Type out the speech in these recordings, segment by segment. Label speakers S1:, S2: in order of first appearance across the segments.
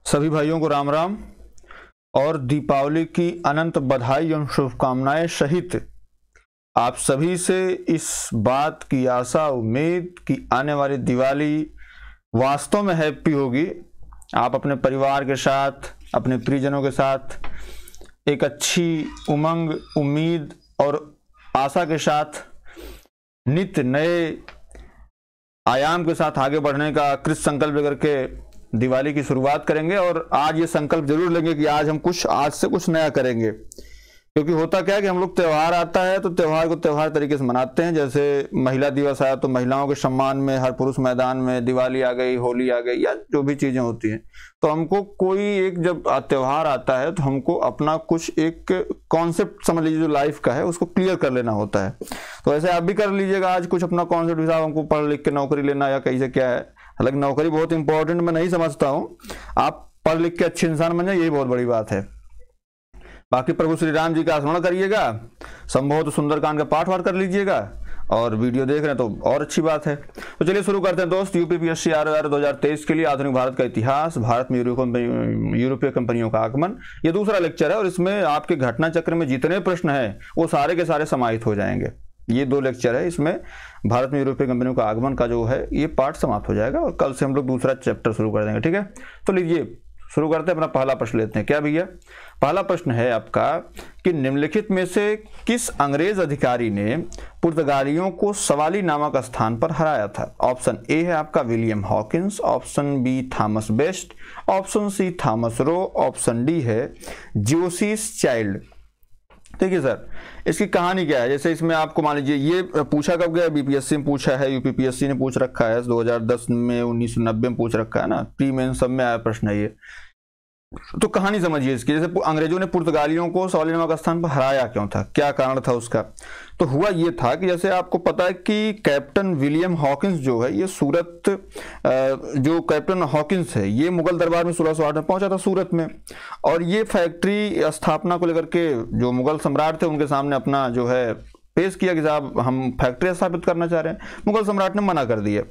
S1: सभी भाइयों को राम राम और दीपावली की अनंत बधाई एवं शुभकामनाएं सहित आप सभी से इस बात की आशा उम्मीद कि आने वाली दिवाली वास्तव में हैप्पी होगी। आप अपने परिवार के साथ, अपने प्रियजनों के साथ एक अच्छी उमंग, उम्मीद और आशा के साथ नित्य नए आयाम के साथ आगे बढ़ने का कृत संकल्प करके दिवाली की शुरुआत करेंगे। और आज ये संकल्प जरूर लेंगे कि आज से कुछ नया करेंगे, क्योंकि होता क्या है कि हम लोग त्यौहार आता है तो त्यौहार को त्यौहार तरीके से मनाते हैं। जैसे महिला दिवस आया तो महिलाओं के सम्मान में हर पुरुष मैदान में, दिवाली आ गई, होली आ गई, या जो भी चीजें होती हैं, तो हमको कोई एक जब त्यौहार आता है तो हमको अपना कुछ एक कॉन्सेप्ट समझ लीजिए जो लाइफ का है उसको क्लियर कर लेना होता है। तो ऐसे आप भी कर लीजिएगा आज कुछ अपना कॉन्सेप्ट हिसाब, हमको पढ़ लिख के नौकरी लेना या कैसे क्या है। हालांकि नौकरी बहुत इंपॉर्टेंट मैं नहीं समझता हूँ, आप पढ़ लिख के अच्छे इंसान बन जाए, यही बहुत बड़ी बात है। बाकी प्रभु श्री राम जी का स्मरण करिएगा, संभवतः सुंदरकांड का पाठ वार कर लीजिएगा, और वीडियो देख रहे हैं तो और अच्छी बात है। तो चलिए शुरू करते हैं दोस्त। यूपीपीएससी RR 2023 के लिए आधुनिक भारत का इतिहास, भारत में यूरोपीय कंपनियों का आगमन, ये दूसरा लेक्चर है और इसमें आपके घटना चक्र में जितने प्रश्न हैं वो सारे के सारे समाहित हो जाएंगे। ये 2 लेक्चर है, इसमें भारत में यूरोपीय कंपनियों का आगमन का जो है ये पार्ट समाप्त हो जाएगा और कल से हम लोग दूसरा चैप्टर शुरू कर देंगे। ठीक है, तो लीजिए शुरू करते हैं। अपना पहला प्रश्न लेते हैं। क्या भैया, पहला प्रश्न है आपका कि निम्नलिखित में से किस अंग्रेज अधिकारी ने पुर्तगालियों को सवाली नामक स्थान पर हराया था? ऑप्शन ए है आपका William Hawkins, option B Thomas Best, option C Thomas Roe, option D है जोसिस चाइल्ड। ठीक है सर, इसकी कहानी क्या है? जैसे इसमें आपको मान लीजिए ये पूछा कब गया, बीपीएससी में पूछा है, यूपीपीएससी ने पूछ रखा है 2010 में, 1990 में पूछ रखा है ना, प्री मेन सब में आया प्रश्न है ये। तो कहानी समझिए इसकी। जैसे अंग्रेजों ने पुर्तगालियों को सवाली नामक स्थान पर हराया क्यों था, क्या कारण था उसका? तो हुआ ये था कि जैसे आपको पता है कि कैप्टन विलियम हॉकिंस जो है ये सूरत, जो कैप्टन हॉकिंस है ये मुगल दरबार में 1608 में पहुंचा था सूरत में, और ये फैक्ट्री स्थापना को लेकर के जो मुगल सम्राट थे उनके सामने अपना जो है पेश किया कि साहब हम फैक्ट्री स्थापित करना चाह रहे हैं। मुगल सम्राट ने मना कर दिया,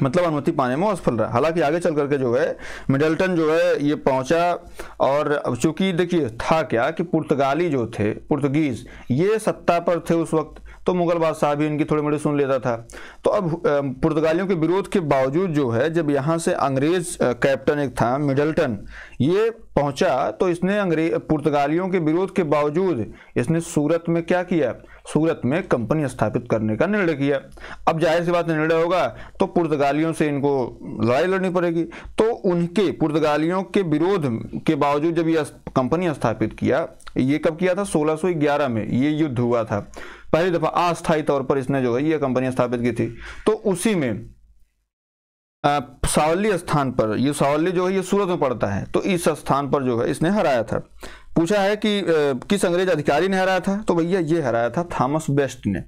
S1: मतलब अनुमति पाने में असफल रहा। हालांकि आगे चल करके जो है मिडल्टन जो है ये पहुंचा, और चूंकि देखिए था क्या कि पुर्तगाली जो थे, पुर्तगीज, ये सत्ता पर थे उस वक्त, तो मुगल बादशाह भी इनकी थोड़ी मोड़ी सुन लेता था। तो अब पुर्तगालियों के विरोध के बावजूद जो है जब यहाँ से अंग्रेज कैप्टन एक था मिडल्टन, ये पहुंचा, तो इसने पुर्तगालियों के विरोध के बावजूद इसने सूरत में क्या किया, सूरत में कंपनी स्थापित करने का निर्णय किया। अब जाहिर सी बात निर्णय होगा तो पुर्तगालियों से इनको लड़ाई लड़नी पड़ेगी। तो उनके पुर्तगालियों के विरोध के बावजूद जब ये कंपनी स्थापित किया, ये कब किया था? 1611 में ये युद्ध हुआ था। पहली दफा अस्थायी तौर पर इसने जो है ये कंपनी स्थापित की थी। तो उसी में सावली स्थान पर, ये सावली जो है ये सूरत में पड़ता है, तो इस स्थान पर जो है इसने हराया था। पूछा है कि किस अंग्रेज अधिकारी ने हराया था? तो भैया ये हराया था थॉमस बेस्ट ने।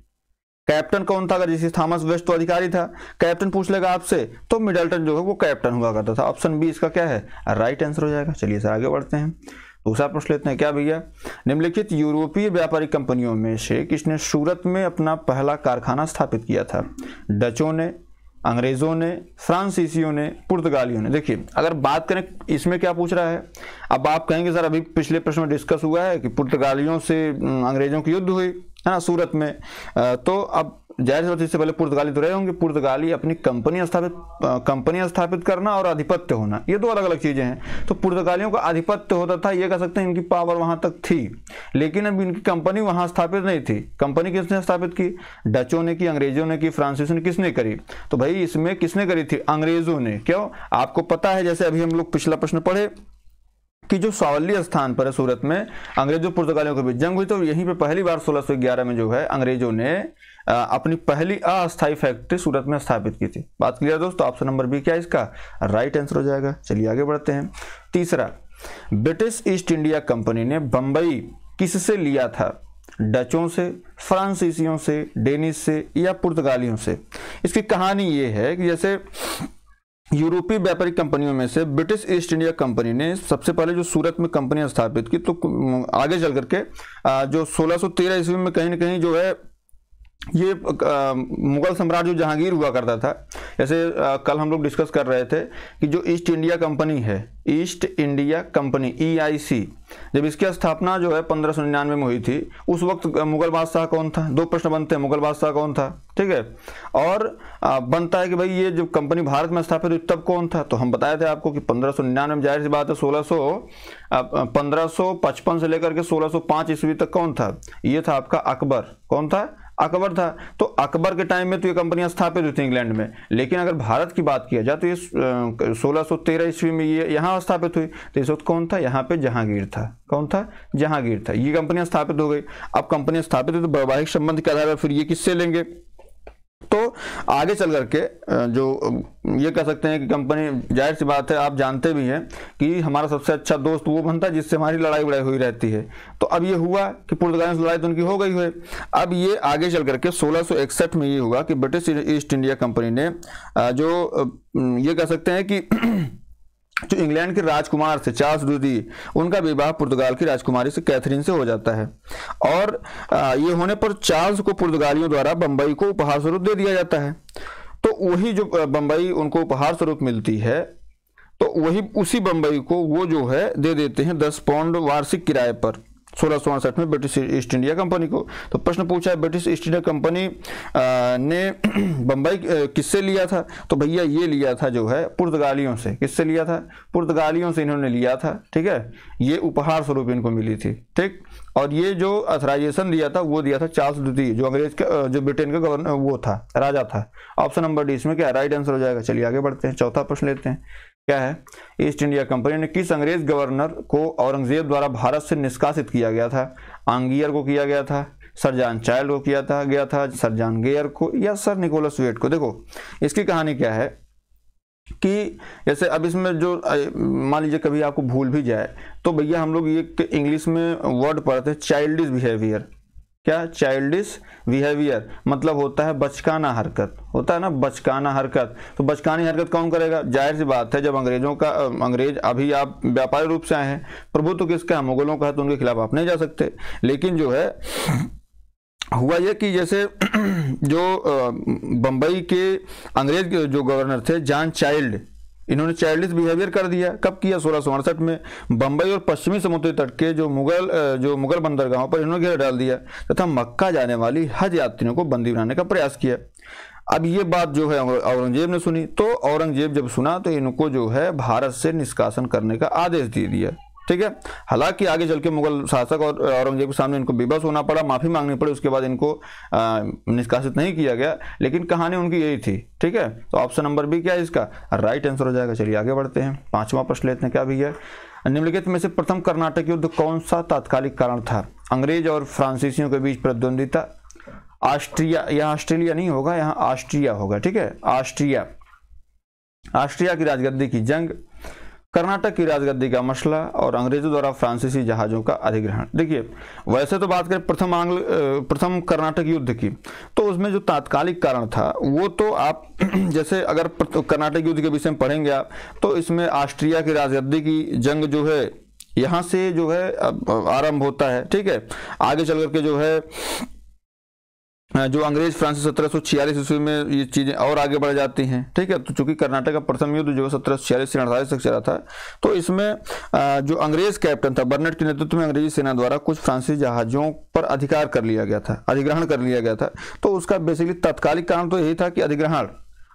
S1: कैप्टन कौन था? अगर जैसे थॉमस बेस्ट तो अधिकारी था, कैप्टन पूछ लेगा आपसे तो मिडल्टन जो है वो कैप्टन हुआ करता था। ऑप्शन बी इसका क्या है, राइट आंसर हो जाएगा। चलिए सर आगे बढ़ते हैं, दूसरा प्रश्न लेते हैं। क्या भैया, निम्नलिखित यूरोपीय व्यापारिक कंपनियों में से किसने सूरत में अपना पहला कारखाना स्थापित किया था? डचों ने, अंग्रेजों ने, फ्रांसीसियों ने, पुर्तगालियों ने। देखिए अगर बात करें इसमें क्या पूछ रहा है, अब आप कहेंगे सर अभी पिछले प्रश्न में डिस्कस हुआ है कि पुर्तगालियों से अंग्रेजों की युद्ध हुई है ना सूरत में, तो अब जाहिर सी बात इससे पहले पुर्तगाली तो रहे होंगे। पुर्तगाली अपनी कंपनी स्थापित करना और आधिपत्य होना, ये 2 अलग अलग चीजें हैं। तो पुर्तगालियों का आधिपत्य होता था, ये कह सकते हैं इनकी पावर वहां तक थी, लेकिन अब इनकी कंपनी वहां स्थापित नहीं थी। कंपनी किसने स्थापित की? डचों ने की, अंग्रेजों ने की, फ्रांसीसियों ने, किसने करी? तो भाई इसमें किसने करी थी? अंग्रेजों ने। क्यों? आपको पता है जैसे अभी हम लोग पिछला प्रश्न पढ़े कि जो सावली स्थान पर है सूरत में अंग्रेजों पुर्तगालियों के बीच जंग हुई, तो यहीं पे पहली बार 1611 में जो है अंग्रेजों ने अपनी पहली अस्थायी फैक्ट्री सूरत में स्थापित की थी। बात क्लियर दोस्तों? ऑप्शन नंबर बी क्या है इसका राइट आंसर हो जाएगा। चलिए आगे बढ़ते हैं। तीसरा, ब्रिटिश ईस्ट इंडिया कंपनी ने बंबई किससे लिया था? डचों से, फ्रांसीसियों से, डेनिश से या पुर्तगालियों से? इसकी कहानी ये है कि जैसे यूरोपीय व्यापारिक कंपनियों में से ब्रिटिश ईस्ट इंडिया कंपनी ने सबसे पहले जो सूरत में कंपनी स्थापित की, तो आगे चल करके जो 1613 ईस्वी में कहीं ना कहीं जो है ये मुगल सम्राट जो जहांगीर हुआ करता था, जैसे कल हम लोग डिस्कस कर रहे थे कि जो ईस्ट इंडिया कंपनी है, ईस्ट इंडिया कंपनी EIC, जब इसकी स्थापना जो है 1599 में हुई थी, उस वक्त मुगल बादशाह कौन था? दो प्रश्न बनते हैं, मुगल बादशाह कौन था, ठीक है। और बनता है कि भाई ये जब कंपनी भारत में स्थापित हुई तब कौन था? तो हम बताए थे आपको कि 1599 में, जाहिर सी बात है 1555 से लेकर के 1605 ईस्वी तक कौन था? ये था आपका अकबर। कौन था? अकबर था। तो अकबर के टाइम में तो ये कंपनियां स्थापित हुई थी इंग्लैंड में, लेकिन अगर भारत की बात किया जाए तो ये 1613 ईस्वी में ये यहाँ स्थापित हुई। तो इस वक्त कौन था? यहाँ पे जहांगीर था। कौन था? जहांगीर था। ये कंपनियां स्थापित हो गई। अब कंपनियां स्थापित हुई तो वैवाहिक संबंध के आधार पर फिर ये किससे लेंगे? तो आगे चल करके जो ये कह सकते हैं कि कंपनी, जाहिर सी बात है आप जानते भी हैं कि हमारा सबसे अच्छा दोस्त वो बनता है जिससे हमारी लड़ाई वड़ाई हुई रहती है। तो अब ये हुआ कि पुर्तगालियों से लड़ाई तो उनकी हो गई है। अब ये आगे चल करके 1661 में ये हुआ कि ब्रिटिश ईस्ट इंडिया कंपनी ने जो ये कह सकते हैं कि जो इंग्लैंड के राजकुमार थे चार्ल्स द्वितीय, उनका विवाह पुर्तगाल की राजकुमारी से कैथरीन से हो जाता है। और ये होने पर चार्ल्स को पुर्तगालियों द्वारा बंबई को उपहार स्वरूप दे दिया जाता है। तो वही जो बंबई उनको उपहार स्वरूप मिलती है, तो वही उसी बंबई को वो जो है दे देते हैं 10 पाउंड वार्षिक किराए पर 1668 में ब्रिटिश ईस्ट इंडिया कंपनी को। तो प्रश्न पूछा है ब्रिटिश ईस्ट इंडिया कंपनी ने बंबई किससे लिया था? तो भैया ये लिया था जो है पुर्तगालियों से। किससे लिया था? पुर्तगालियों से इन्होंने लिया था, ठीक है। ये उपहार स्वरूप इनको मिली थी, ठीक। और ये जो अथराइजेशन दिया था वो दिया था चार्ल्स द्वितीय, जो अंग्रेज का, जो ब्रिटेन का गवर्नर वो था, राजा था। ऑप्शन नंबर डी इसमें क्या राइट आंसर हो जाएगा। चलिए आगे बढ़ते हैं, चौथा प्रश्न लेते हैं। क्या है? ईस्ट इंडिया कंपनी ने किस अंग्रेज गवर्नर को औरंगजेब द्वारा भारत से निष्कासित किया गया था? आंगियर को किया गया था, सर जॉन चाइल्ड को गया था, सर जॉन गेयर को, या सर निकोलस वेट को? देखो इसकी कहानी क्या है कि जैसे अब इसमें जो मान लीजिए कभी आपको भूल भी जाए तो भैया हम लोग ये इंग्लिश में वर्ड पढ़ते हैं चाइल्डिश बिहेवियर। क्या? चाइल्डिश बिहेवियर मतलब होता है बचकाना हरकत, होता है ना बचकाना हरकत। तो बचकानी हरकत कौन करेगा? जाहिर सी बात है जब अंग्रेज अभी आप व्यापारी रूप से आए हैं, प्रभुत्व किसका है? मुगलों का है, तो उनके खिलाफ आप नहीं जा सकते। लेकिन जो है हुआ ये कि जैसे जो बंबई के अंग्रेज जो गवर्नर थे जॉन चाइल्ड, इन्होंने चाइल्डिश बिहेवियर कर दिया। कब किया? 1668 में बंबई और पश्चिमी समुद्री तट के जो मुगल बंदरगाहों पर इन्होंने घेरा डाल दिया तथा मक्का जाने वाली हज यात्रियों को बंदी बनाने का प्रयास किया। अब ये बात जो है औरंगजेब ने सुनी, तो औरंगजेब जब सुना तो इनको जो है भारत से निष्कासन करने का आदेश दे दिया, ठीक है। हालांकि आगे चल के मुगल शासक और औरंगजेब के सामने इनको विवश होना पड़ा, माफी मांगनी पड़ी, उसके बाद इनको निष्कासित नहीं किया गया, लेकिन कहानी उनकी यही थी, ठीक है। तो ऑप्शन नंबर बी क्या है इसका राइट आंसर हो जाएगा। चलिए आगे बढ़ते हैं, पांचवा प्रश्न लेते हैं। क्या भैया? निम्नलिखित में से प्रथम कर्नाटक युद्ध कौन सा तात्कालिक कारण था? अंग्रेज और फ्रांसीसियों के बीच प्रतिद्वंदिता, ऑस्ट्रिया, यहाँ ऑस्ट्रेलिया नहीं होगा, यहाँ ऑस्ट्रिया होगा, ठीक है। ऑस्ट्रिया की राजगद्दी की जंग, कर्नाटक की राजगद्दी का मसला और अंग्रेजों द्वारा फ्रांसीसी जहाजों का अधिग्रहण। देखिए वैसे तो बात करें प्रथम कर्नाटक युद्ध की, तो उसमें जो तात्कालिक कारण था वो तो आप जैसे अगर कर्नाटक युद्ध के विषय में पढ़ेंगे आप, तो इसमें ऑस्ट्रिया की राजगद्दी की जंग जो है यहाँ से जो है आरंभ होता है, ठीक है। आगे चल करके जो है जो अंग्रेज फ्रांसीसी 1746 ईस्वी में ये चीजें और आगे बढ़ जाती हैं, ठीक है। तो चूंकि कर्नाटक का प्रथम युद्ध जो 1746 से 48 तक चला था, तो इसमें जो अंग्रेज कैप्टन था बर्नेट के नेतृत्व में अंग्रेजी सेना द्वारा कुछ फ्रांसीसी जहाजों पर अधिग्रहण कर लिया गया था। तो उसका बेसिकली तात्कालिक कारण तो यही था कि अधिग्रहण,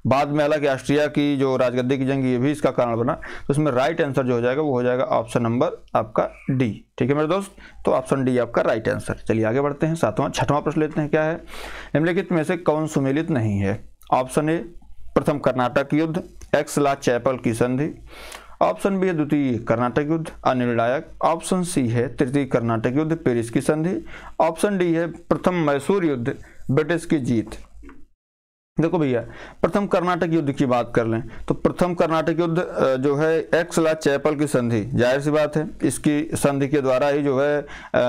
S1: बाद में हालांकि ऑस्ट्रिया की जो राजगद्दी की जंग ये भी इसका कारण बना। तो इसमें राइट आंसर जो हो जाएगा वो हो जाएगा ऑप्शन नंबर आपका डी, ठीक है मेरे दोस्त। तो ऑप्शन डी आपका राइट आंसर। चलिए आगे बढ़ते हैं, छठवां प्रश्न लेते हैं। क्या है? निम्नलिखित में से कौन सुमेलित नहीं है? ऑप्शन ए प्रथम कर्नाटक युद्ध, एक्स ला चैपल की संधि, ऑप्शन बी है द्वितीय कर्नाटक युद्ध अनिर्णायक, ऑप्शन सी है तृतीय कर्नाटक युद्ध पेरिस की संधि, ऑप्शन डी है प्रथम मैसूर युद्ध ब्रिटिश की जीत। देखो भैया प्रथम कर्नाटक युद्ध की बात कर लें तो प्रथम कर्नाटक युद्ध जो है एक्स ला चैपल की संधि, जाहिर सी बात है इसकी संधि के द्वारा ही जो है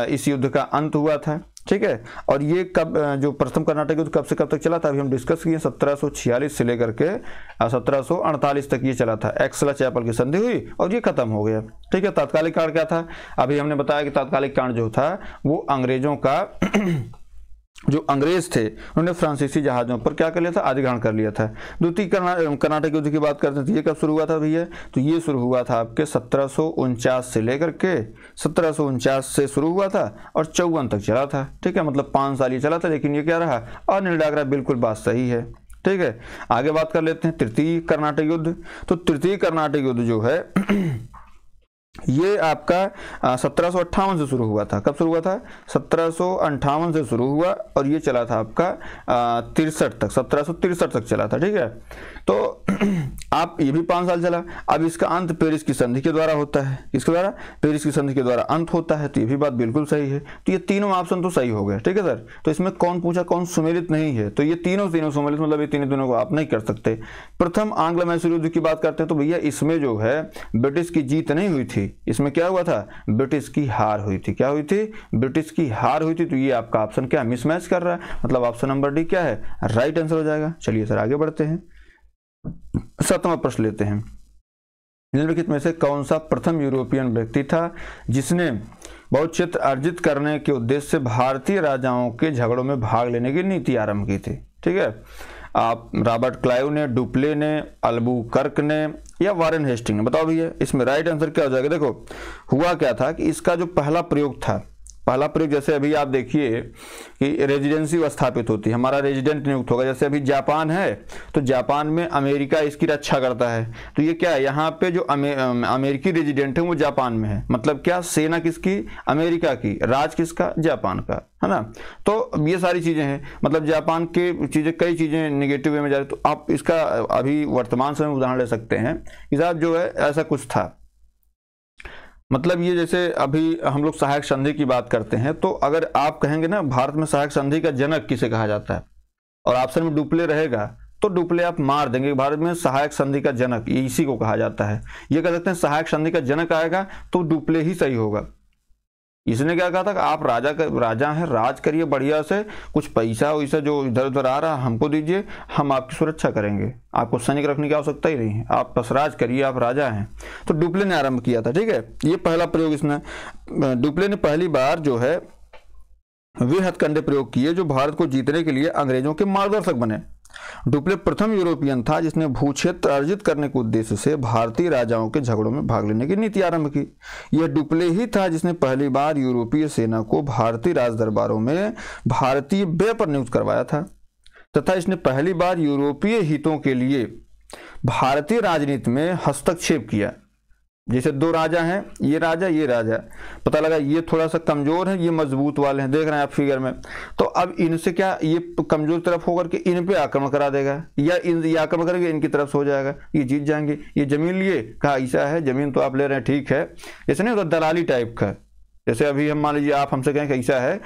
S1: इस युद्ध का अंत हुआ था, ठीक है। और ये कब जो प्रथम कर्नाटक युद्ध कब से कब तक चला था अभी हम डिस्कस किए, 1746 से लेकर के 1748 तक ये चला था। एक्स ला चैपल की संधि हुई और ये खत्म हो गया, ठीक है। तात्कालिक कारण क्या था? अभी हमने बताया कि तात्कालिक कारण जो था वो अंग्रेजों का जो अंग्रेज थे उन्होंने फ्रांसीसी जहाज़ों पर क्या कर लिया था, अधिग्रहण कर लिया था। द्वितीय कर्नाटक युद्ध की बात करते हैं तो ये कब शुरू हुआ था भैया, तो ये शुरू हुआ था आपके 1749 से लेकर के 1749 से शुरू हुआ था और 54 तक चला था। ठीक है, मतलब 5 साल ये चला था, लेकिन ये क्या रहा, अनिल डागरा, बिल्कुल बात सही है। ठीक है, आगे बात कर लेते हैं तृतीय कर्नाटक युद्ध। तो तृतीय कर्नाटक युद्ध जो है ये आपका 1758 से शुरू हुआ था। कब शुरू हुआ था, 1758 से शुरू हुआ और ये चला था आपका 63 तक, 1763 तक चला था। ठीक है, तो आप ये भी 5 साल चला। अब इसका अंत पेरिस की संधि के द्वारा होता है। किसके द्वारा, पेरिस की संधि के द्वारा अंत होता है। तो ये भी बात बिल्कुल सही है। तो ये तीनों ऑप्शन तो सही हो गए। ठीक है सर, तो इसमें कौन पूछा, कौन सुमेलित नहीं है, तो ये तीनों सुमेलित, मतलब ये तीनों को आप नहीं कर सकते। प्रथम आंग्ल मैसूर युद्ध की बात करते हैं तो भैया इसमें जो है ब्रिटिश की जीत नहीं हुई थी, इसमें क्या हुआ था, ब्रिटिश की हार हुई थी। क्या हुई थी, ब्रिटिश की हार हुई थी। तो ये आपका ऑप्शन क्या मिसमैच कर रहा है, मतलब ऑप्शन नंबर डी क्या है, राइट आंसर हो जाएगा। चलिए सर आगे बढ़ते हैं, 7वां प्रश्न लेते हैं। निम्नलिखित में से कौन सा प्रथम यूरोपियन व्यक्ति था जिसने बहुत क्षेत्र अर्जित करने के उद्देश्य से भारतीय राजाओं के झगड़ों में भाग लेने की नीति आरंभ की थी। ठीक है, आप रॉबर्ट क्लाइव ने, डुप्ले ने, अल्बुकर्क ने या वारेन हेस्टिंग ने, बताओ भैया इसमें राइट आंसर क्या हो जाएगा। देखो हुआ क्या था कि इसका जो पहला प्रयोग था, पहला प्रयोग जैसे अभी आप देखिए कि रेजिडेंसी स्थापित होती है, हमारा रेजिडेंट नियुक्त होगा। जैसे अभी जापान है तो जापान में अमेरिका इसकी रक्षा करता है, तो ये क्या है, यहाँ पे जो अमेरिकी रेजिडेंट है वो जापान में है, मतलब क्या, सेना किसकी, अमेरिका की, राज किसका, जापान का, है ना। तो ये सारी चीजें हैं, मतलब जापान के चीजें, कई चीजें निगेटिव वे में जा रही। तो आप इसका अभी वर्तमान समय में उदाहरण ले सकते हैं कि साहब जो है ऐसा कुछ था, मतलब ये जैसे अभी हम लोग सहायक संधि की बात करते हैं, तो अगर आप कहेंगे ना भारत में सहायक संधि का जनक किसे कहा जाता है और ऑप्शन में डुप्ले रहेगा तो डुप्ले आप मार देंगे। भारत में सहायक संधि का जनक इसी को कहा जाता है। ये कह सकते हैं सहायक संधि का जनक आएगा तो डुप्ले ही सही होगा। इसने क्या कहा था कि आप राजा हैं, राज करिए बढ़िया से, कुछ पैसा वैसा जो इधर उधर आ रहा हमको दीजिए, हम आपकी सुरक्षा करेंगे, आपको सैनिक रखने की आवश्यकता ही नहीं है, आप बस राज करिए, आप राजा हैं। तो डुप्ले ने आरंभ किया था। ठीक है, ये पहला प्रयोग इसने, डुप्ले ने पहली बार जो है वे हथकंडे प्रयोग किए जो भारत को जीतने के लिए अंग्रेजों के मार्गदर्शक बने। डुप्ले प्रथम यूरोपियन था जिसने भूक्षेत्र अर्जित करने के उद्देश्य से भारतीय राजाओं के झगड़ों में भाग लेने की नीति आरंभ की। यह डुप्ले ही था जिसने पहली बार यूरोपीय सेना को भारतीय राज दरबारों में भारतीय व्यय पर नियुक्त करवाया था तथा इसने पहली बार यूरोपीय हितों के लिए भारतीय राजनीति में हस्तक्षेप किया। जैसे दो राजा हैं, ये राजा, पता लगा ये थोड़ा सा कमजोर है, ये मजबूत वाले हैं, देख रहे हैं आप फिगर में, तो अब इनसे क्या, ये कमजोर तरफ होकर के इन पे आक्रमण करा देगा या ये आक्रमण करेंगे इनकी तरफ से हो जाएगा, ये जीत जाएंगे। ये जमीन लिए, कहा ऐसा है जमीन तो आप ले रहे हैं, ठीक है, जैसे नहीं होता दलाली टाइप का। जैसे अभी हम मान लीजिए आप हमसे कहें कि ऐसा है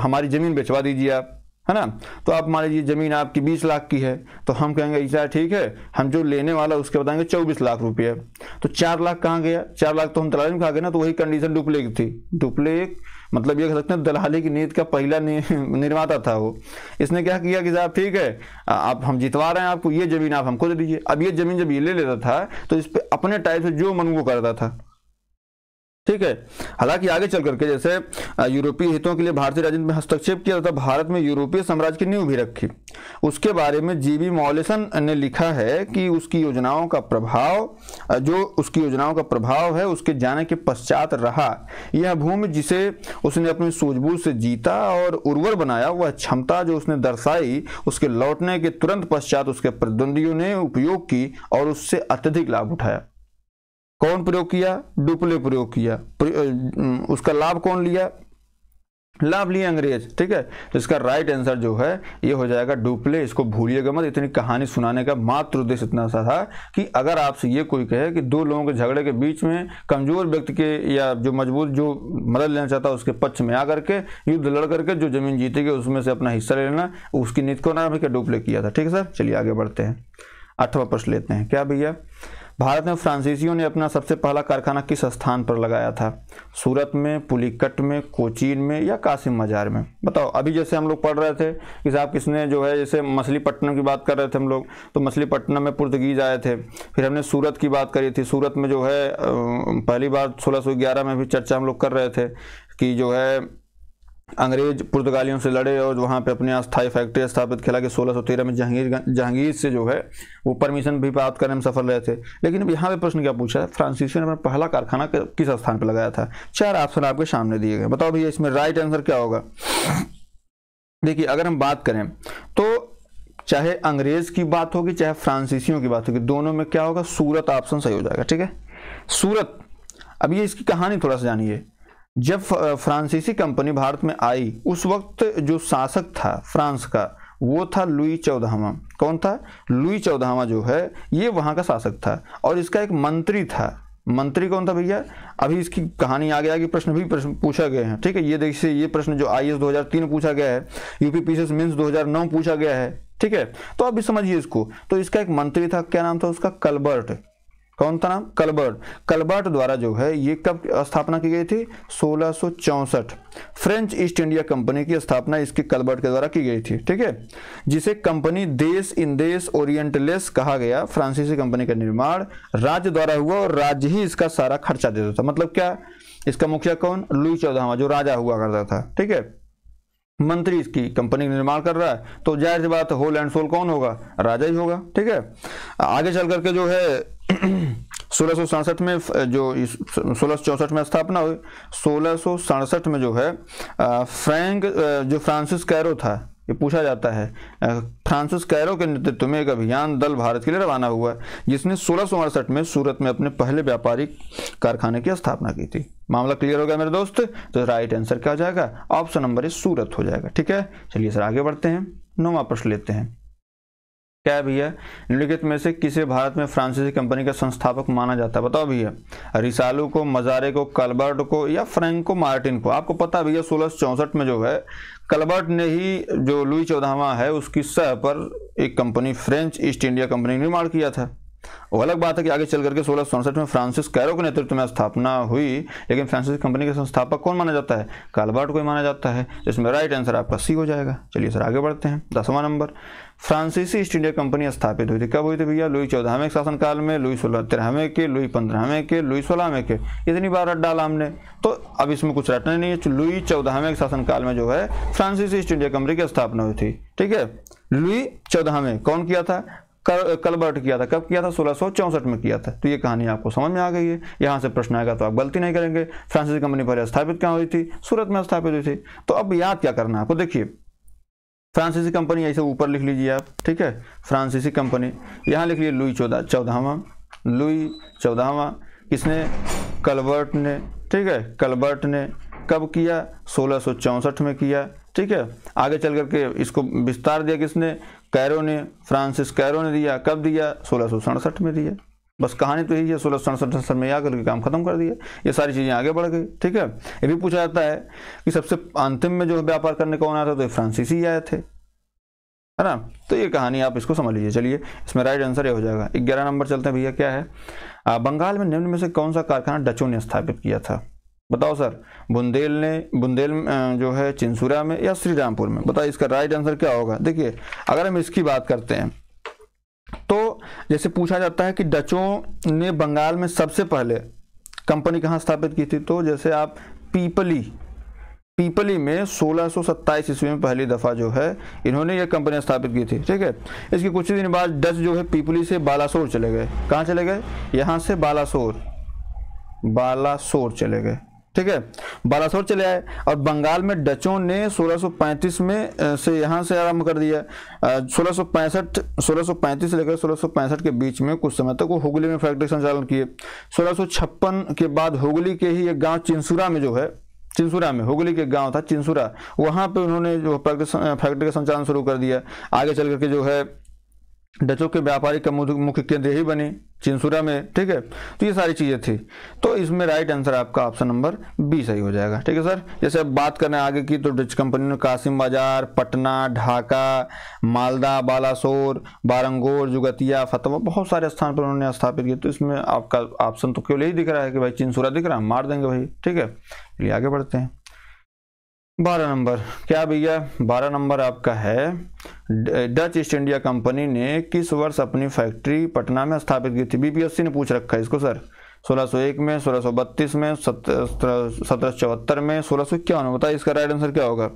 S1: हमारी जमीन बेचवा दीजिए आप, है ना, तो आप मान लीजिए जमीन आपकी 20 लाख की है, तो हम कहेंगे ऐसा है ठीक है, हम जो लेने वाला उसके बताएंगे 24 लाख रुपये, तो 4 लाख कहाँ गया, 4 लाख तो हम दलाली में खा गए ना। तो वही कंडीशन डुप्ले की थी। डुप्ले मतलब ये कह सकते हैं दलाली की नीति का पहला निर्माता था वो। इसने क्या किया कि साहब ठीक है, आप हम जितवा रहे हैं आपको, ये जमीन आप हमको दे दीजिए। अब ये जमीन जब ये ले लेता था तो इस पर अपने टाइप से जो मन वो करता था। ठीक है, हालांकि आगे चल करके जैसे यूरोपीय हितों के लिए भारतीय राजनीति में हस्तक्षेप किया तथा भारत में यूरोपीय साम्राज्य की नींव भी रखी। उसके बारे में जीबी मॉलिसन ने लिखा है कि उसकी योजनाओं का प्रभाव है उसके जाने के पश्चात रहा। यह भूमि जिसे उसने अपनी सूझबूझ से जीता और उर्वर बनाया, वह क्षमता जो उसने दर्शाई उसके लौटने के तुरंत पश्चात उसके प्रतिद्वंदियों ने उपयोग की और उससे अत्यधिक लाभ उठाया। कौन प्रयोग किया, डुप्ले प्रयोग किया। उसका लाभ कौन लिया, लाभ लिया अंग्रेज। ठीक है, तो इसका राइट आंसर जो है ये हो जाएगा डुप्ले। इसको भूलिएगा मत, इतनी कहानी सुनाने का मात्र उद्देश्य इतना सा था कि अगर आपसे ये कोई कहे कि दो लोगों के झगड़े के बीच में कमजोर व्यक्ति के या जो मजबूत जो मदद लेना चाहता है उसके पक्ष में आकर के युद्ध लड़ करके जो जमीन जीतेगी उसमें से अपना हिस्सा ले लेना, उसकी नीति को ना क्या डुप्ले किया था। ठीक है सर, चलिए आगे बढ़ते हैं। 8वां प्रश्न लेते हैं। क्या भैया, भारत में फ्रांसीसियों ने अपना सबसे पहला कारखाना किस स्थान पर लगाया था? सूरत में, पुलिकट में, कोचीन में या कासिम मजार में? बताओ। अभी जैसे हम लोग पढ़ रहे थे कि साहब किसने जो है, जैसे मछलीपट्टनम की बात कर रहे थे हम लोग, तो मछलीपट्टनम में पुर्तगीज आए थे। फिर हमने सूरत की बात करी थी, सूरत में जो है पहली बार 1611 में भी चर्चा हम लोग कर रहे थे कि जो है अंग्रेज पुर्तगालियों से लड़े और वहाँ पे अपनी अस्थायी फैक्ट्री स्थापित किया कि 1613 में जहांगीर से जो है वो परमिशन भी प्राप्त करने में सफल रहे थे। लेकिन अब यहाँ पे प्रश्न क्या पूछा है, फ्रांसीसियों ने अपना पहला कारखाना किस स्थान पर लगाया था? 4 ऑप्शन आपके सामने दिए गए, बताओ भैया इसमें राइट आंसर क्या होगा? देखिए अगर हम बात करें तो चाहे अंग्रेज की बात होगी चाहे फ्रांसीसियों की बात होगी, दोनों में क्या होगा? सूरत ऑप्शन सही हो जाएगा। ठीक है, सूरत। अब ये इसकी कहानी थोड़ा सा जानिए। जब फ्रांसीसी कंपनी भारत में आई उस वक्त जो शासक था फ्रांस का वो था लुई 14वां। कौन था? लुई 14वां जो है ये वहाँ का शासक था और इसका एक मंत्री था। मंत्री कौन था भैया? अभी इसकी कहानी आगे आगे प्रश्न भी पूछा गए हैं। ठीक है, ये देखिए ये प्रश्न जो IAS 2003 पूछा गया है, यूपी पीसीएस मेंस 2009 पूछा गया है। ठीक है, तो अब समझिए इसको। तो इसका एक मंत्री था, क्या नाम था उसका? कलबर्ट। कौन था नाम? कलबर्ट। कलबर्ट द्वारा जो है ये कब स्थापना की गई थी? 1664। फ्रेंच ईस्ट इंडिया कंपनी की स्थापना इसके कलबर्ट के द्वारा की गई थी। ठीक है, जिसे कंपनी देश इंदेश ओरिएंटलेस कहा गया। फ्रांसीसी कंपनी का निर्माण राज्य द्वारा हुआ और राज्य ही इसका सारा खर्चा देता था। मतलब क्या? इसका मुखिया कौन? लुई 14वां जो राजा हुआ करता था। ठीक है, मंत्री इसकी कंपनी का निर्माण कर रहा है तो जाहिर सी बात होल एंड सोल कौन होगा? राजा ही होगा। ठीक है, आगे चल करके जो है 1667 में जो 1664 में स्थापना हुई, 1667 में जो है जो फ्रांसिस कैरो था, ये पूछा जाता है, फ्रांसिस कैरो के नेतृत्व में एक अभियान दल भारत के लिए रवाना हुआ जिसने 1668 में सूरत में अपने पहले व्यापारिक कारखाने की स्थापना की थी। मामला क्लियर हो गया मेरे दोस्त? तो राइट आंसर क्या हो जाएगा? ऑप्शन नंबर ए सूरत हो जाएगा। ठीक है, चलिए सर आगे बढ़ते हैं, 9वां प्रश्न लेते हैं। क्या भैया निम्नलिखित में से किसे भारत में फ्रांसीसी कंपनी का संस्थापक माना जाता है? बताओ भैया, रिसालू को, मजारे को, कलबर्ट को या फ्रैंको मार्टिन को? आपको पता है भैया 1664 में जो है कलबर्ट ने ही जो लुई 14वां है उसकी सह पर एक company French east India company निर्माण किया था। वो अलग बात है कि आगे चल करके 1667 में फ्रांसिस कैरो के नेतृत्व में स्थापना हुई, लेकिन फ्रांसीसी कंपनी के संस्थापक कौन माना जाता है? कलबर्ट को ही माना जाता है। इसमें राइट आंसर आपका सी हो जाएगा। चलिए सर आगे बढ़ते हैं, 10वां नंबर। फ्रांसीसी ईस्ट इंडिया कंपनी स्थापित हुई थी, कब हुई थी भैया? लुई 14वें शासनकाल में, लुई 13वें के, लुई 15वें के, लुई 16वें के। इतनी बार रट डाला हमने, तो अब इसमें कुछ रटना नहीं है। लुई 14वें शासनकाल में जो है फ्रांसीसी ईस्ट इंडिया कंपनी की स्थापना हुई थी। ठीक है, लुई 14वें कौन किया था? कलबर्ट किया था। कब किया था? 1664 में किया था। तो ये कहानी आपको समझ में आ गई है। यहाँ से प्रश्न आएगा तो आप गलती नहीं करेंगे। फ्रांसीसी कंपनी पहले स्थापित कहाँ हुई थी? सूरत में स्थापित हुई थी। तो अब याद क्या करना है आपको? देखिए फ्रांसीसी कंपनी ऐसे ऊपर लिख लीजिए आप। ठीक है, फ्रांसीसी कंपनी यहाँ लिख लीजिए लुई 14वां। लुई 14वां किसने? कलबर्ट ने। ठीक है, कलबर्ट ने कब किया? 1664 में किया। ठीक है, आगे चल करके इसको विस्तार दिया किसने? कैरो ने, फ्रांसिस कैरो ने दिया। कब दिया? 1667 में दिया। बस कहानी तो यही है, 1667 में आकर के काम खत्म कर दिया। ये सारी चीजें आगे बढ़ गई। ठीक है, ये भी पूछा जाता है कि सबसे अंतिम में जो व्यापार करने कौन आया था? तो फ्रांसीसी आए थे, है ना। तो ये कहानी आप इसको समझ लीजिए। चलिए इसमें राइट आंसर ये हो जाएगा। 11 नंबर चलते हैं भैया। क्या है? बंगाल में निम्न में से कौन सा कारखाना डचों ने स्थापित किया था? बताओ सर। बुंदेल जो है चिंसुरा में या श्रीरामपुर में? बताओ इसका राइट आंसर क्या होगा? देखिए अगर हम इसकी बात करते हैं तो जैसे पूछा जाता है कि डचों ने बंगाल में सबसे पहले कंपनी कहाँ स्थापित की थी, तो जैसे आप पीपली में 1627 ईस्वी में पहली दफा जो है इन्होंने ये कंपनी स्थापित की थी। ठीक है, इसके कुछ ही दिन बाद डच जो है पीपली से बालासोर चले गए। कहाँ चले गए? यहाँ से बालासोर चले गए। ठीक है, बालासोर चले आए और बंगाल में डचों ने 1635 में से यहाँ से आरंभ कर दिया। 1635 से लेकर 1665 के बीच में कुछ समय तक वो हुगली में फैक्ट्री संचालन किए। 1656 के बाद हुगली के ही एक गांव चिंसुरा में जो है, चिंसुरा में हुगली के गांव था चिंसुरा, वहां पे उन्होंने जो फैक्ट्री का संचालन शुरू कर दिया। आगे चल करके जो है डचों के व्यापारिक का मुख्य केंद्र ही बनी चिंसुरा में। ठीक है, तो ये सारी चीजें थी। तो इसमें राइट आंसर आपका ऑप्शन नंबर बी सही हो जाएगा। ठीक है सर, जैसे अब बात करना आगे की तो डच कंपनी ने कासिम बाजार, पटना, ढाका, मालदा, बालासोर, बारंगोर, जुगतिया, फतवा बहुत सारे स्थान पर उन्होंने स्थापित किए। तो इसमें आपका ऑप्शन तो केवल यही दिख रहा है कि भाई चिंसुरा दिख रहा है, मार देंगे भाई। ठीक है, चलिए आगे बढ़ते हैं। 12 नंबर। क्या भैया? 12 नंबर आपका है डच ईस्ट इंडिया कंपनी ने किस वर्ष अपनी फैक्ट्री पटना में स्थापित की थी? बीपीएससी ने पूछ रखा है इसको सर। 1601 में, 1632 में, 1774 में, 1651 में। बताइए इसका राइट आंसर क्या होगा।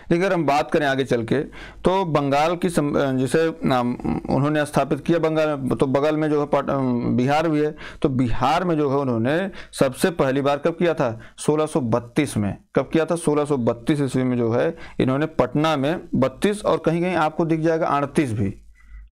S1: देखिए अगर हम बात करें आगे चल के तो बंगाल की जिसे उन्होंने स्थापित किया बंगाल में, तो बगल में जो है बिहार भी है, तो बिहार में जो है उन्होंने सबसे पहली बार कब किया था, 1632 में। कब किया था, 1632 ईस्वी में जो है इन्होंने पटना में 32 और कहीं कहीं आपको दिख जाएगा 38 भी,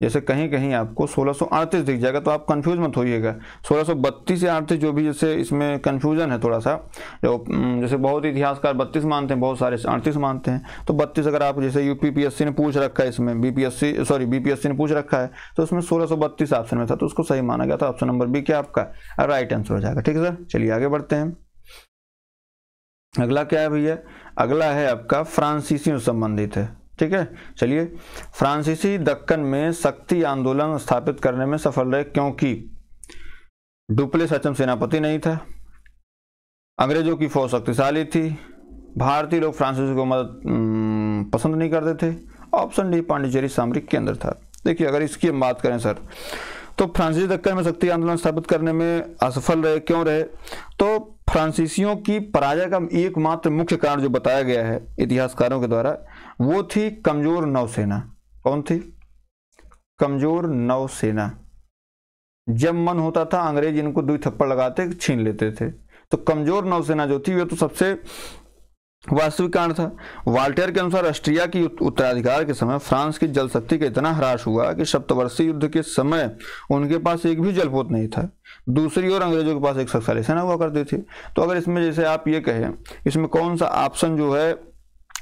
S1: जैसे कहीं कहीं आपको 1638 दिख जाएगा, तो आप कंफ्यूज मत होइएगा। 1632 या 38 जो भी, जैसे इसमें कंफ्यूजन है थोड़ा सा, जो जैसे बहुत इतिहासकार 32 मानते हैं, बहुत सारे 38 मानते हैं। तो 32 अगर आप जैसे यूपीपीएससी ने पूछ रखा है, इसमें बीपीएससी ने पूछ रखा है, तो उसमें 1632 ऑप्शन में था, तो उसको सही माना गया था। ऑप्शन नंबर बी क्या आपका राइट आंसर हो जाएगा। ठीक है सर, चलिए आगे बढ़ते हैं। अगला क्या है भैया, अगला है आपका फ्रांसीसियों से संबंधित है। ठीक है, चलिए। फ्रांसीसी दक्कन में शक्ति आंदोलन स्थापित करने में सफल रहे क्योंकि डुप्लेस सक्षम सेनापति नहीं था, अंग्रेजों की फौज शक्तिशाली थी, भारतीय लोग फ्रांसीसी को मदद पसंद नहीं करते थे। ऑप्शन डी पांडिचेरी सामरिक केंद्र था। देखिए अगर इसकी हम बात करें सर, तो फ्रांसीसी दक्कन में शक्ति आंदोलन स्थापित करने में असफल रहे, क्यों रहे, तो फ्रांसीसियों की पराजय का एकमात्र मुख्य कारण जो बताया गया है इतिहासकारों के द्वारा, वो थी कमजोर नौसेना। कौन थी, कमजोर नौसेना। जब मन होता था अंग्रेज इनको 2 थप्पड़ लगाते छीन लेते थे, तो कमजोर नौसेना जो थी वो तो सबसे वास्तविक कारण था। वाल्टेयर के अनुसार ऑस्ट्रिया की उत्तराधिकार के समय फ्रांस की जल शक्ति का इतना ह्रास हुआ कि सप्तवर्षीय युद्ध के समय उनके पास एक भी जलपोत नहीं था। दूसरी ओर अंग्रेजों के पास एक शक्तिशाली सेना हुआ करती थी। तो अगर इसमें जैसे आप ये कहें इसमें कौन सा ऑप्शन जो है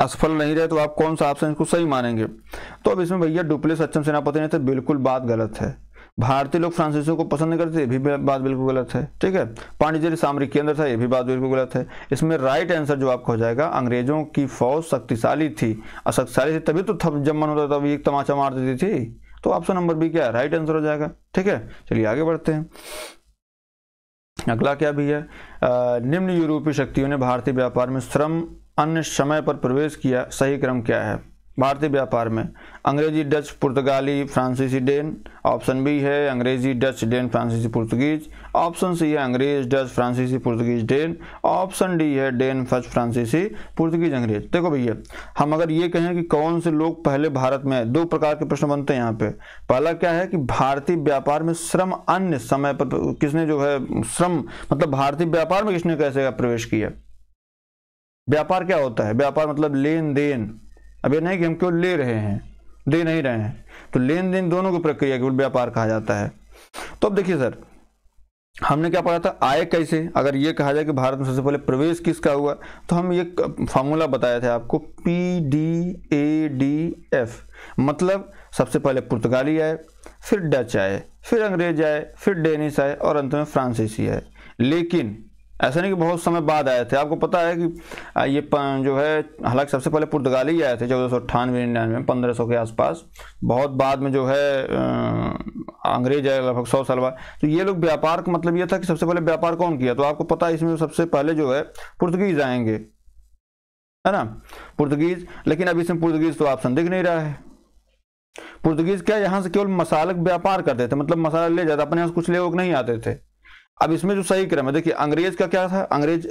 S1: असफल नहीं रहे, तो आप कौन सा ऑप्शन इसको सही मानेंगे, तो अब इसमें भैया डुप्लेस सक्षम सेनापति नहीं थे, बिल्कुल बात गलत है। भारतीय लोग फ्रांसीसियों को पसंद नहीं करते, ये भी बात बिल्कुल गलत है। ठीक है, पांडिचेरी सामरिक केंद्र था, ये भी बात बिल्कुल गलत है। इसमें राइट आंसर जो आपका हो जाएगा, अंग्रेजों की फौज शक्तिशाली थी, और शक्तिशाली थी तभी तो जब मन होता तभी एक तमाचा मार देती थी। तो ऑप्शन नंबर बी क्या है, राइट आंसर हो जाएगा। ठीक है, चलिए आगे बढ़ते हैं। अगला क्या भी है, निम्न यूरोपीय शक्तियों ने भारतीय व्यापार में श्रम अन्य समय पर प्रवेश किया, सही क्रम क्या है। भारतीय व्यापार में अंग्रेजी, डच, पुर्तगाली, फ्रांसीसी, डेन। ऑप्शन बी है अंग्रेजी, डच, डेन, फ्रांसीसी, पुर्तगीज। ऑप्शन सी है अंग्रेज, डच, फ्रांसीसी, पुर्तगीज, डेन। ऑप्शन डी है डेन, डच, फ्रांसीसी, पुर्तगीज, अंग्रेज। देखो भैया हम अगर ये कहें कि कौन से लोग पहले भारत में आए, 2 प्रकार के प्रश्न बनते हैं यहाँ पे। पहला क्या है कि भारतीय व्यापार में श्रम अन्य समय पर किसने जो है श्रम मतलब भारतीय व्यापार में किसने कैसे प्रवेश किया। व्यापार क्या होता है, व्यापार मतलब लेन देन। अब ये नहीं कि हम केवल ले रहे हैं, दे नहीं रहे हैं, तो लेन देन दोनों की प्रक्रिया केवल व्यापार कहा जाता है। तो अब देखिए सर, हमने क्या पढ़ा था, आय कैसे, अगर ये कहा जाए कि भारत में सबसे पहले प्रवेश किसका हुआ, तो हम ये फार्मूला बताया था आपको, PDADF। मतलब सबसे पहले पुर्तगाली आए, फिर डच आए, फिर अंग्रेज आए, फिर डेनिश आए और अंत में फ्रांसीसी आए। लेकिन ऐसा नहीं कि बहुत समय बाद आए थे। आपको पता है कि ये जो है, हालांकि सबसे पहले पुर्तगाली आए थे 1498-99 1500 के आसपास, बहुत बाद में जो है अंग्रेज आए लगभग 100 साल बाद। तो ये लोग व्यापार का मतलब ये था कि सबसे पहले व्यापार कौन किया, तो आपको पता है इसमें सबसे पहले जो है पुर्तगीज आएंगे, है ना, पुर्तगीज। लेकिन अभी इसमें पुर्तगीज तो ऑप्शन दिख नहीं रहा है। पुर्तगीज क्या यहाँ से केवल मसाला व्यापार करते थे, मतलब मसाला ले जाते, अपने यहाँ कुछ लोग नहीं आते थे। अब इसमें जो सही क्रम है, देखिए अंग्रेज का क्या था, अंग्रेज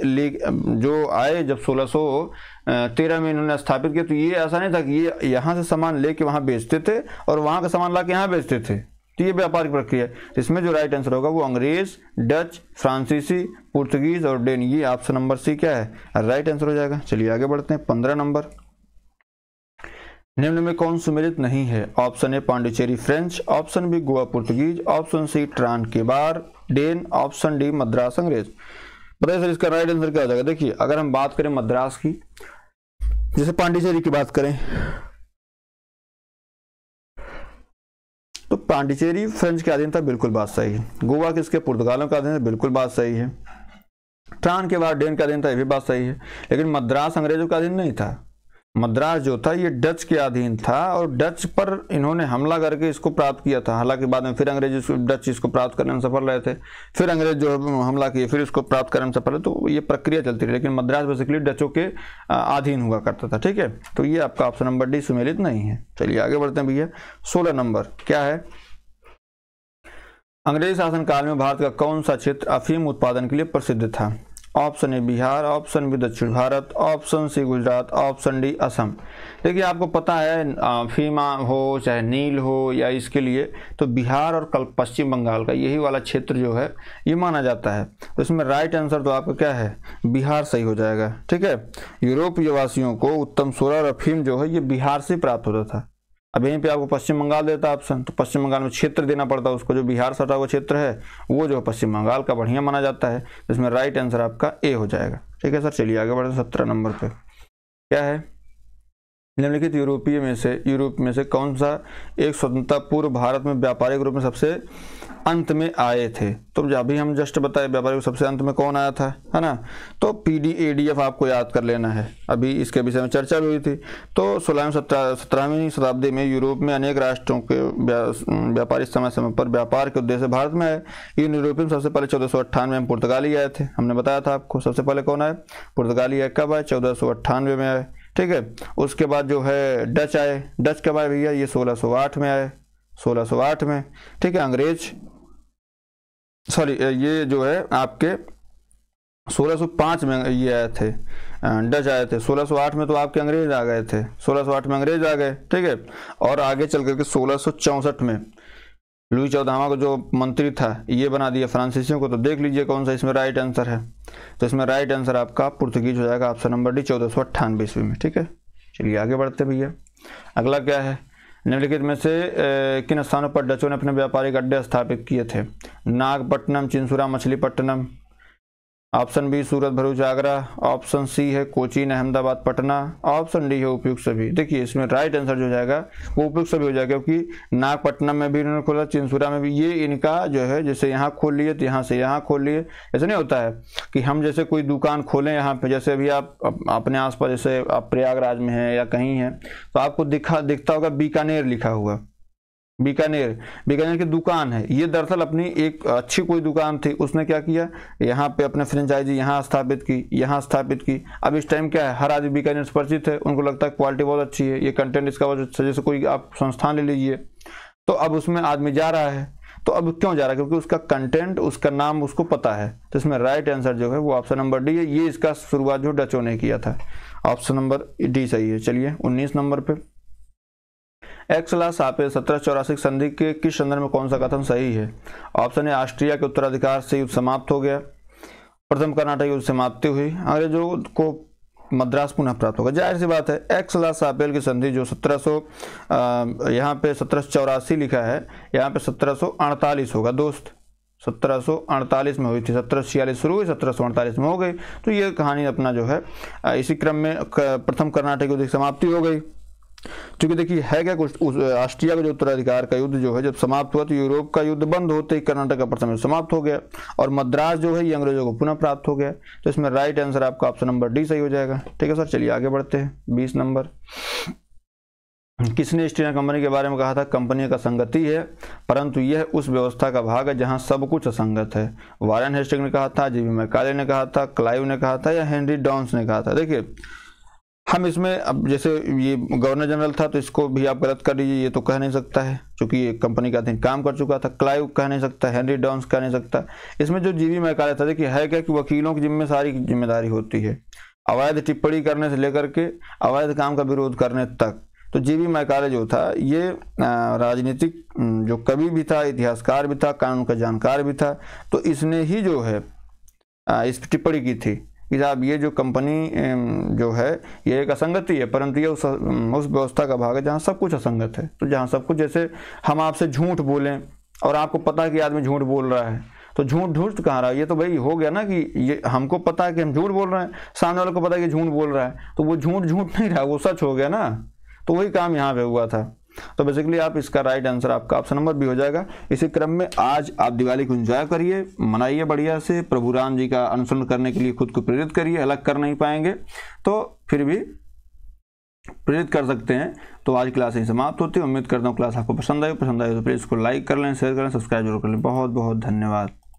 S1: जो आए जब 1613 में इन्होंने स्थापित किया, तो ये ऐसा नहीं था कि ये यहाँ से सामान लेके वहाँ बेचते थे और वहाँ का सामान लाके यहाँ बेचते थे, तो ये व्यापार की प्रक्रिया है। इसमें जो राइट आंसर होगा वो अंग्रेज, डच, फ्रांसीसी, पुर्तगीज और डेन। ये ऑप्शन नंबर सी क्या है, राइट आंसर हो जाएगा। चलिए आगे बढ़ते हैं। 15 नंबर, निम्न में कौन सुमेलित नहीं है। Option A Pondicherry French, option B Goa पुर्तगीज, option C Tranquebar Dane, option D Madras अंग्रेज। बताइए सर इसका राइट आंसर क्या हो जाएगा। देखिए अगर हम बात करें मद्रास की, जैसे पांडिचेरी की बात करें, तो पांडिचेरी फ्रेंच के अधीन था, बिल्कुल बात सही है। गोवा किसके, पुर्तगालों का अधीन है, बिल्कुल बात सही है। ट्रान के बाद डेन का अधीन था, ये भी बात सही है। लेकिन मद्रास अंग्रेजों का अधीन नहीं था। मद्रास जो था ये डच के अधीन था और डच पर इन्होंने हमला करके इसको प्राप्त किया था। हालांकि बाद में फिर अंग्रेज डच इसको प्राप्त करने में सफल रहे थे, फिर अंग्रेज जो हमला किए, फिर इसको प्राप्त करने में सफल रहे, तो ये प्रक्रिया चलती रही। लेकिन मद्रास बेसिकली डचों के अधीन हुआ करता था। ठीक है, तो ये आपका ऑप्शन नंबर डी सुमेलित नहीं है। चलिए आगे बढ़ते हैं भैया। 16 नंबर क्या है, अंग्रेज शासनकाल में भारत का कौन सा क्षेत्र अफीम उत्पादन के लिए प्रसिद्ध था? Option A Bihar, option B दक्षिण Bharat, option C Gujarat, option D Assam. देखिए आपको पता है अफीम हो चाहे नील हो या इसके लिए तो बिहार और कल पश्चिम बंगाल का यही वाला क्षेत्र जो है ये माना जाता है। तो इसमें राइट आंसर तो आपका क्या है? बिहार सही हो जाएगा। ठीक है, यूरोपीय वासियों को उत्तम सोलर और अफीम जो है ये बिहार से प्राप्त होता था। अब यहीं पे आपको पश्चिम बंगाल देता ऑप्शन, तो पश्चिम बंगाल में क्षेत्र देना पड़ता है उसको, जो बिहार सटा हुआ क्षेत्र है वो जो पश्चिम बंगाल का बढ़िया माना जाता है। इसमें राइट आंसर आपका ए हो जाएगा। ठीक है सर, चलिए आगे बढ़ते 17 नंबर पे क्या है? निम्नलिखित यूरोप में से कौन सा एक स्वतंत्रता पूर्व भारत में व्यापारिक रूप में सबसे अंत में आए थे? तो अभी हम जस्ट बताए व्यापारिक सबसे अंत में कौन आया था, है ना? तो PDADF आपको याद कर लेना है, अभी इसके विषय में चर्चा भी हुई थी। तो 17वीं शताब्दी में यूरोप में अनेक राष्ट्रों के व्यापारी समय समय पर व्यापार के उद्देश्य भारत में आए। इन यूरोपियन सबसे पहले 1498 में पुर्तगाली आए थे, हमने बताया था आपको। सबसे पहले कौन आए? पुर्तगाली आए। कब आए? 1498 में आए। ठीक है, उसके बाद जो है डच आए। डच कब आए भैया? ये 1608 में आए, 1608 में। ठीक है, अंग्रेज ये जो है आपके 1605 में ये आए थे, डच आए थे। 1608 में तो आपके अंग्रेज आ गए थे, 1608 में अंग्रेज आ गए। ठीक है, और आगे चल करके 1664 में लुई 14वां को जो मंत्री था ये बना दिया फ्रांसीसियों को। तो देख लीजिए कौन सा इसमें राइट आंसर है। तो इसमें राइट आंसर आपका पुर्तगीज हो जाएगा, ऑप्शन नंबर डी, 1498 ईस्वी में। ठीक है, चलिए आगे बढ़ते भैया। अगला क्या है? निम्नलिखित में से किन स्थानों पर डचों ने अपने व्यापारिक अड्डे स्थापित किए थे? नागपट्टनम, चिंसुरा, मछलीपट्टनम। ऑप्शन बी सूरत, भरूच, आगरा। ऑप्शन सी है कोचीन, अहमदाबाद, पटना। ऑप्शन डी है उपयुक्त सभी। देखिए इसमें राइट आंसर जो जाएगा वो उपयुक्त सभी हो जाएगा, क्योंकि नागपट्टनम में भी इन्होंने खोला, चिंसुरा में भी। ये इनका जो है जैसे यहाँ खोल लिए तो यहाँ से यहाँ खोल लिए, ऐसा नहीं होता है कि हम जैसे कोई दुकान खोलें यहाँ पे, जैसे अभी आप अपने आसपास जैसे आप प्रयागराज में हैं या कहीं हैं तो आपको दिखता होगा बीकानेर लिखा हुआ। बीकानेर की दुकान है। ये दरअसल अपनी एक अच्छी कोई दुकान थी, उसने क्या किया यहाँ पे अपने फ्रेंचाइजी यहाँ स्थापित की। अब इस टाइम क्या है, हर आदमी बीकानेर से परिचित है, उनको लगता है क्वालिटी बहुत अच्छी है, ये कंटेंट इसका बहुत अच्छा। जैसे कोई आप संस्थान ले लीजिए तो अब उसमें आदमी जा रहा है, तो अब क्यों जा रहा है? क्योंकि उसका कंटेंट, उसका नाम उसको पता है। तो इसमें राइट आंसर जो है वो ऑप्शन नंबर डी है। ये इसका शुरुआत जो डचों ने किया था, ऑप्शन नंबर डी सही है। चलिए 19 नंबर पे एक्सला-सापेल 1784 संधि के किस संदर्भ में कौन सा कथन सही है? ऑप्शन ए ऑस्ट्रिया के उत्तराधिकार से युद्ध समाप्त हो गया, प्रथम कर्नाटक युद्ध समाप्ति हुई, अंग्रेजों को मद्रास पुनः प्राप्त होगा। जाहिर सी बात है एक्सला-सापेल की संधि जो 1700 यहाँ पे 1784 लिखा है, यहाँ पे 1748 होगा दोस्त। 1748 में हुई थी, 1746 शुरू हुई, 1748 में हो गई। तो ये कहानी अपना जो है इसी क्रम में प्रथम कर्नाटक युद्ध की समाप्ति हो गई। क्योंकि देखिए है क्या कुछ, ऑस्ट्रिया का जो उत्तराधिकार का युद्ध जो है जब समाप्त हुआ तो यूरोप का युद्ध बंद होते ही कर्नाटक का प्रथम युद्ध समाप्त हो गया और मद्रास जो है ये अंग्रेजों को पुनः प्राप्त हो गया। तो इसमें राइट आंसर आपका ऑप्शन नंबर डी सही हो जाएगा। ठीक है सर, चलिए आगे बढ़ते हैं। 20 नंबर, किसने ईस्ट इंडिया कंपनी के बारे में कहा था? कंपनी का संगति है परंतु यह उस व्यवस्था का भाग है जहां सब कुछ असंगत है। वारेन हेस्टिंग्स ने कहा था, जीवी मैकाले ने कहा था, क्लाइव ने कहा था या हेनरी डॉन्स ने कहा था? देखिए हम इसमें अब जैसे ये गवर्नर जनरल था तो इसको भी आप गलत कर दीजिए, ये तो कह नहीं सकता है क्योंकि ये कंपनी का अधीन काम कर चुका था। क्लाइव कह नहीं सकता, हेनरी डॉन्स कह नहीं सकता। इसमें जो जीवी मैकाले था, देखिए है क्या कि वकीलों की सारी जिम्मेदारी होती है, अवैध टिप्पणी करने से लेकर के अवैध काम का विरोध करने तक। तो जीवी मैकाले जो था ये राजनीतिक जो कवि भी था, इतिहासकार भी था, कानून का जानकार भी था। तो इसने ही जो है इस पर टिप्पणी की थी कि साहब ये जो कंपनी जो है ये एक असंगति है परंतु ये उस व्यवस्था का भाग है जहाँ सब कुछ असंगत है। तो जहाँ सब कुछ, जैसे हम आपसे झूठ बोलें और आपको पता है कि आदमी झूठ बोल रहा है तो झूठ कहाँ रहा है? ये तो भाई हो गया ना कि ये हमको पता है कि हम झूठ बोल रहे हैं, सामने वाले को पता है कि झूठ बोल रहा है, तो वो झूठ नहीं रहा, वो सच हो गया ना। तो वही काम यहाँ पे हुआ था। तो बेसिकली आप इसका राइट आंसर आपका ऑप्शन नंबर भी हो जाएगा। इसी क्रम में आज आप दिवाली को एंजॉय करिए, मनाइए बढ़िया से, प्रभु राम जी का अनुसरण करने के लिए खुद को प्रेरित करिए। अलग कर नहीं पाएंगे तो फिर भी प्रेरित कर सकते हैं। तो आज क्लास यहीं समाप्त होती है। उम्मीद करता हूँ क्लास आपको पसंद आई तो प्लीज़ इसको लाइक कर लें, शेयर करें, सब्सक्राइब जरूर कर लें। बहुत बहुत धन्यवाद।